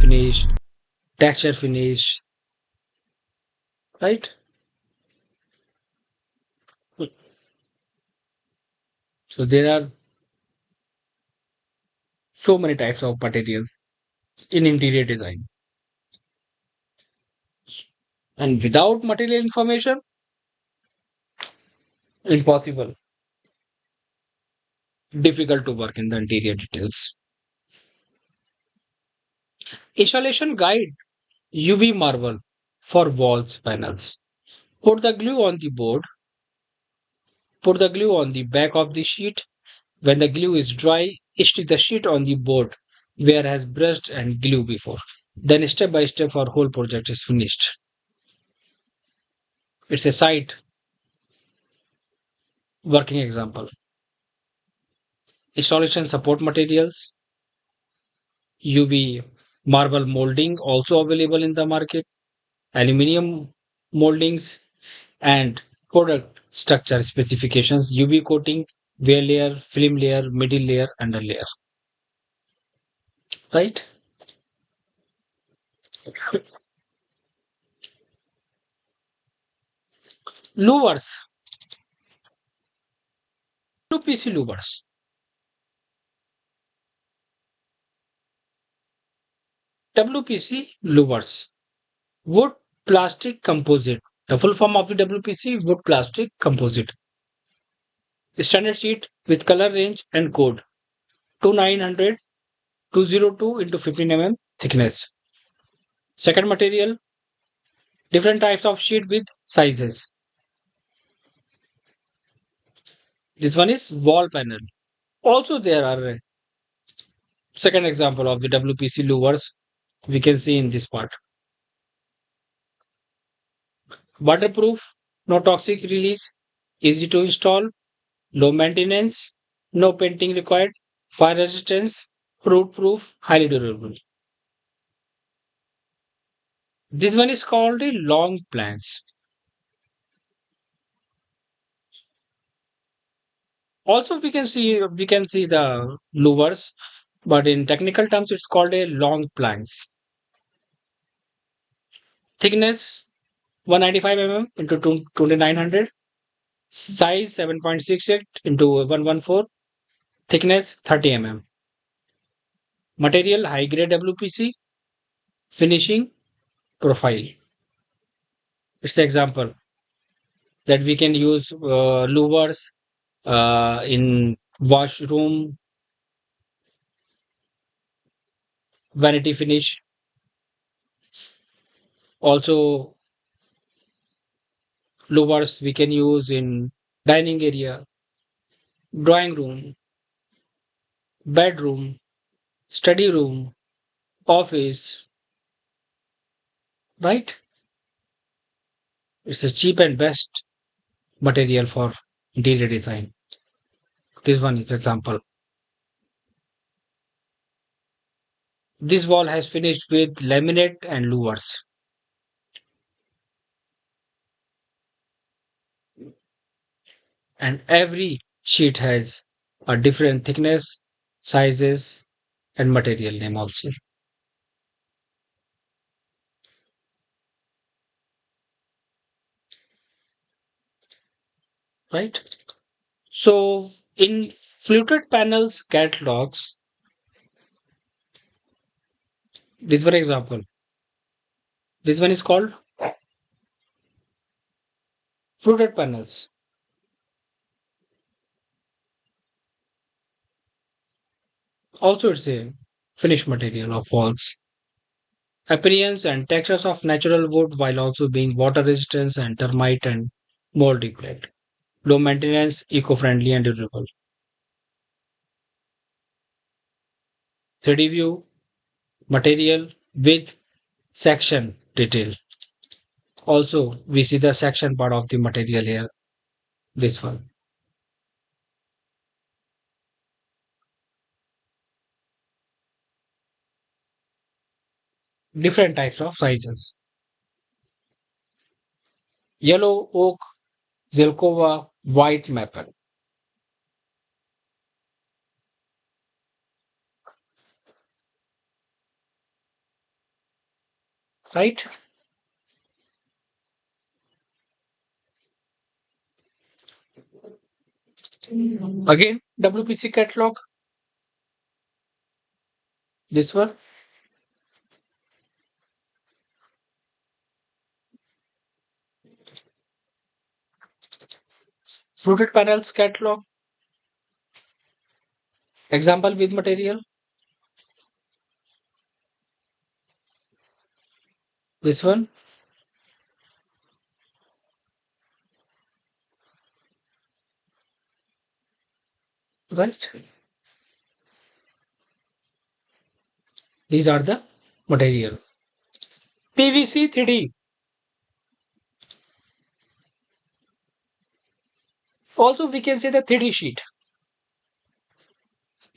finish, texture finish, right? So there are so many types of materials in interior design. And without material information, impossible, difficult to work in the interior details. Installation guide: UV marble for walls panels. Put the glue on the board. Put the glue on the back of the sheet. When the glue is dry, stick the sheet on the board where has brushed and glue before. Then step by step our whole project is finished. It's a site working example. Installation support materials: UV marble molding also available in the market, aluminium moldings, and product structure specifications: UV coating, wear layer, film layer, middle layer, under layer. Right? Louvers, WPC louvers. WPC louvers. Wood plastic composite. The full form of the WPC: wood plastic composite. Standard sheet with color range and code: 2900 202 into 15 mm thickness. Second material: different types of sheet with sizes. This one is wall panel. Also, there are second example of the WPC louvers we can see in this part. Waterproof, no toxic release, easy to install, low maintenance, no painting required, fire resistance, root proof, highly durable. This one is called the long planks. Also, we can see the louvers, but in technical terms, it's called a long planks. Thickness 195 mm into 2900. Size 7.68 into 114. Thickness 30 mm. Material high grade WPC. Finishing profile. It's the example that we can use louvers in washroom, vanity finish. Also, louvers we can use in dining area, drawing room, bedroom, study room, office, right? It's a cheap and best material for interior design. This one is example. This wall has finished with laminate and louvers. And every sheet has a different thickness, sizes, and material name also. Right? So in fluted panels catalogs, this one example. This one is called fluted panels. Also, it's a finished material of walls. Appearance and textures of natural wood while also being water resistant and termite and mold repellent. Low maintenance, eco-friendly and durable. 3D view material with section detail. Also, we see the section part of the material here. This one. Different types of sizes. Yellow oak, Zelkova, white maple. right? Again, WPC catalog, this one, fluted panels catalog, example with material, this one, right? These are the material. PVC 3D. Also, we can say the 3D sheet.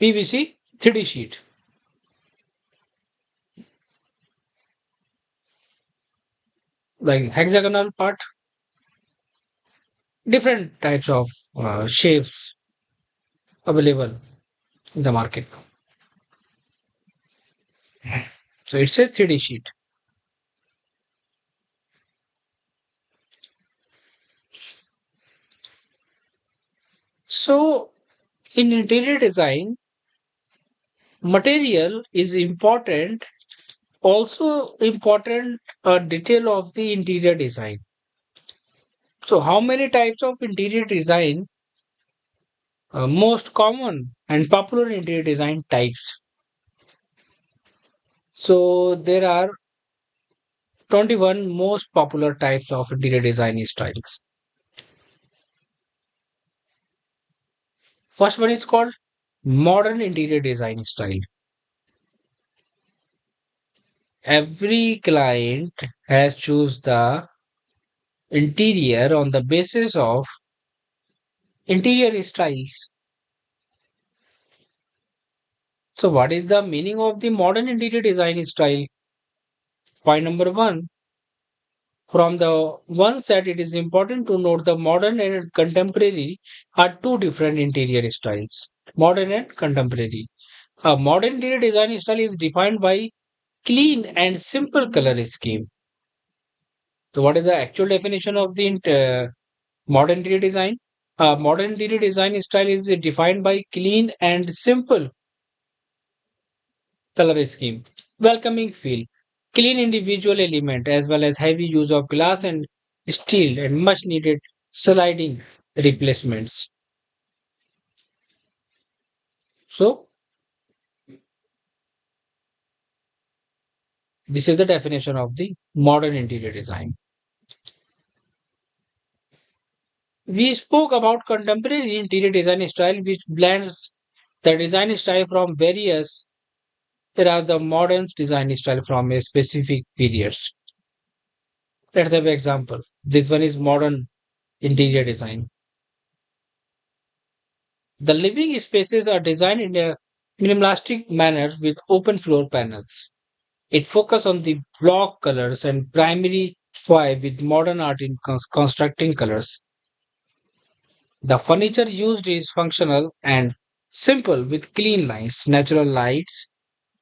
PVC 3D sheet. Like hexagonal part, different types of shapes available in the market. So it's a 3D sheet. So in interior design, material is important. Also important detail of the interior design. So how many types of interior design most common and popular interior design types? So there are 21 most popular types of interior design styles. First one is called modern interior design style. Every client has choose the interior on the basis of interior styles. So what is the meaning of the modern interior design style? Point number one, from the one set, it is important to note the modern and contemporary are two different interior styles. Modern and contemporary. A modern interior design style is defined by clean and simple color scheme. So, what is the actual definition of the modern interior design? Modern interior design style is defined by clean and simple color scheme, welcoming feel, clean individual element, as well as heavy use of glass and steel and much needed sliding replacements. So, this is the definition of the modern interior design. We spoke about contemporary interior design style, which blends the design style from various eras, the modern design style from a specific periods. Let's have an example. This one is modern interior design. The living spaces are designed in a minimalistic manner with open floor panels. It focuses on the block colors and primary why with modern art in constructing colors. The furniture used is functional and simple with clean lines. Natural lights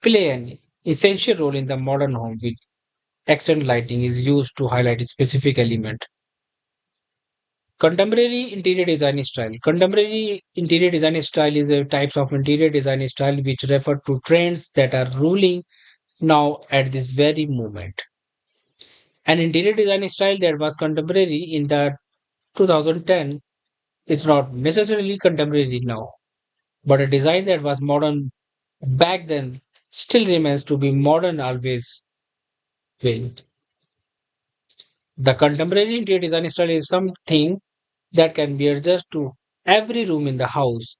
play an essential role in the modern home with accent lighting is used to highlight a specific element. Contemporary interior design style. Contemporary interior design style is a types of interior design style which refer to trends that are ruling now at this very moment. An interior design style that was contemporary in the 2010 is not necessarily contemporary now, but a design that was modern back then still remains to be modern always will. The contemporary interior design style is something that can be adjusted to every room in the house,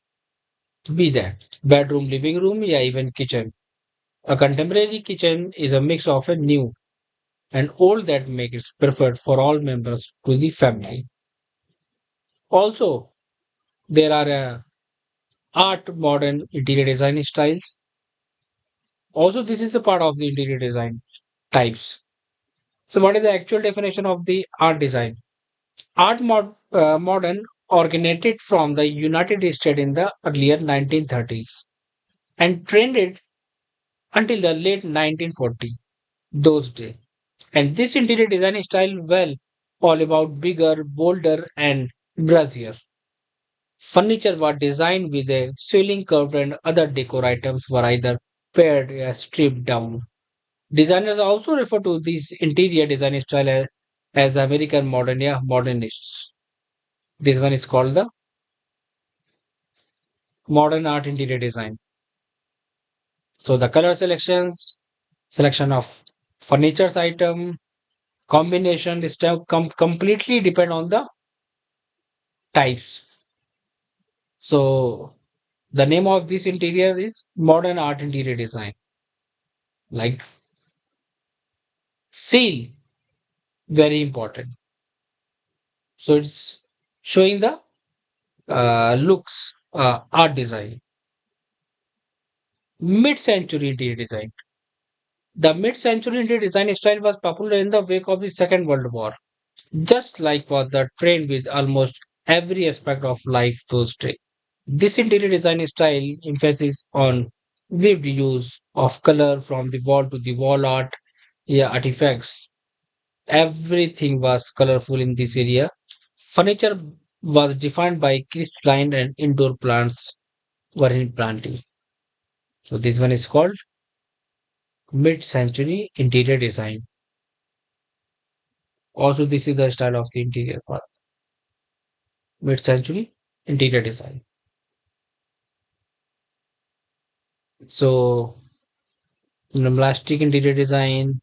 be that bedroom, living room, or even kitchen. A contemporary kitchen is a mix of a new and old that makes it preferred for all members to the family. Also, there are art modern interior design styles. Also, this is a part of the interior design types. So, what is the actual definition of the art design? Modern originated from the United States in the earlier 1930s and trended until the late 1940s. Those days. And this interior design style, well, all about bigger, bolder, and brazier. Furniture was designed with a ceiling curve and other decor items were either pared or stripped down. Designers also refer to this interior design style as American modern, yeah, modernists. This one is called the modern art interior design. So the color selections, selection of furniture's item, combination, this completely depend on the types. So the name of this interior is modern art interior design. Like feel, very important. So it's showing the looks, art design. Mid-century interior design. The mid-century interior design style was popular in the wake of the Second World War, just like was the trend with almost every aspect of life those days. This interior design style emphasis on vivid use of color from the wall to the wall art, yeah, artifacts. Everything was colorful in this area. Furniture was defined by crisp line and indoor plants were in planting. So this one is called mid-century interior design. Also, this is the style of the interior part. Mid-century interior design. So, plastic interior design,